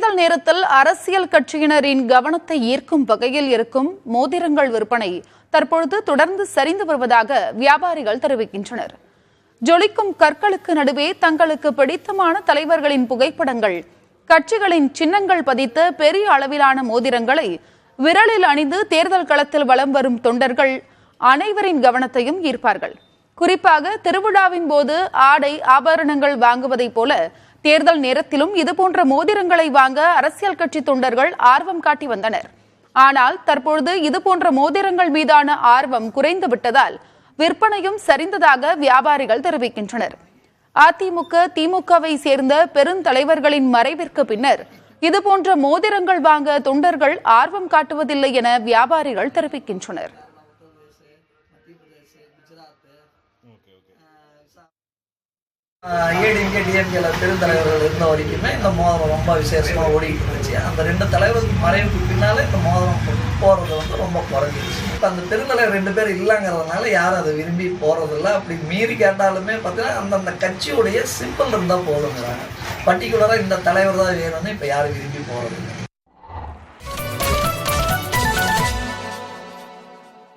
தேர்தல் நேரத்தில் அரசியல் கட்சியினரின் கவனத்தை ஈர்க்கும் வகையில் இருக்கும் மோதிரங்கள் விற்பனை தற்பொழுது தொடர்ந்து சரிந்து வருவதாக வியாபாரிகள் தெரிவிக்கின்றனர். ஜொலிக்கும் கற்களுக்கு நடுவே தங்களுக்கு பிடித்தமான தலைவர்களின் புகைப்படங்கள், கட்சிகளின் சின்னங்கள் பதித்த பெரிய அளவிலான மோதிரங்களை விரலில் அணிந்து தேர்தல் களத்தில் வலம் வரும் தொண்டர்கள் அனைவரின் கவனத்தையும் ஈர்ப்பார்கள். குறிப்பாக திருவிழாவின் போது ஆடை ஆபரணங்கள் வாங்குவதைப் போல தேர்தல் நேரத்திலும் இதுபோன்ற மோதிரங்களை வாங்க அரசியல் கட்சி தொண்டர்கள் ஆர்வம் காட்டி வந்தனர். ஆனால் தற்பொழுது இதுபோன்ற மோதிரங்கள் மீதான ஆர்வம் குறைந்து விட்டதால் விற்பனையும் சரிந்ததாக வியாபாரிகள் தெரிவிக்கின்றனர். அதிமுக, திமுகவை சேர்ந்த பெருந்தலைவர்களின் மறைவிற்கு பின்னர் இதுபோன்ற மோதிரங்கள் வாங்க தொண்டர்கள் ஆர்வம் காட்டுவதில்லை என வியாபாரிகள் தெரிவிக்கின்றனர். ஏடிஎம்கே டிஎம்கேல பெருந்தலைவர்கள் இருந்த வரைக்குமே இந்த மோதிரம் ரொம்ப விசேஷமாக ஓடிக்கிட்டு இருந்துச்சு. அந்த 2 தலைவருக்கு மறைவுக்கு பின்னாலே இந்த மோதிரம் போகிறது ரொம்ப குறைஞ்சிருச்சு. இப்போ அந்த பெருந்தலைவர் 2 பேர் இல்லைங்கிறதுனால யாரும் அதை விரும்பி போகிறதில்ல. அப்படி மீறி கேட்டாலுமே பார்த்தீங்கன்னா அந்தந்த கட்சியுடைய சிம்பிள் இருந்தால் போதுங்கிறாங்க. பர்டிகுலராக இந்த தலைவர் தான் வேணும்னு இப்போ யாரும் விரும்பி போகிறதில்லை.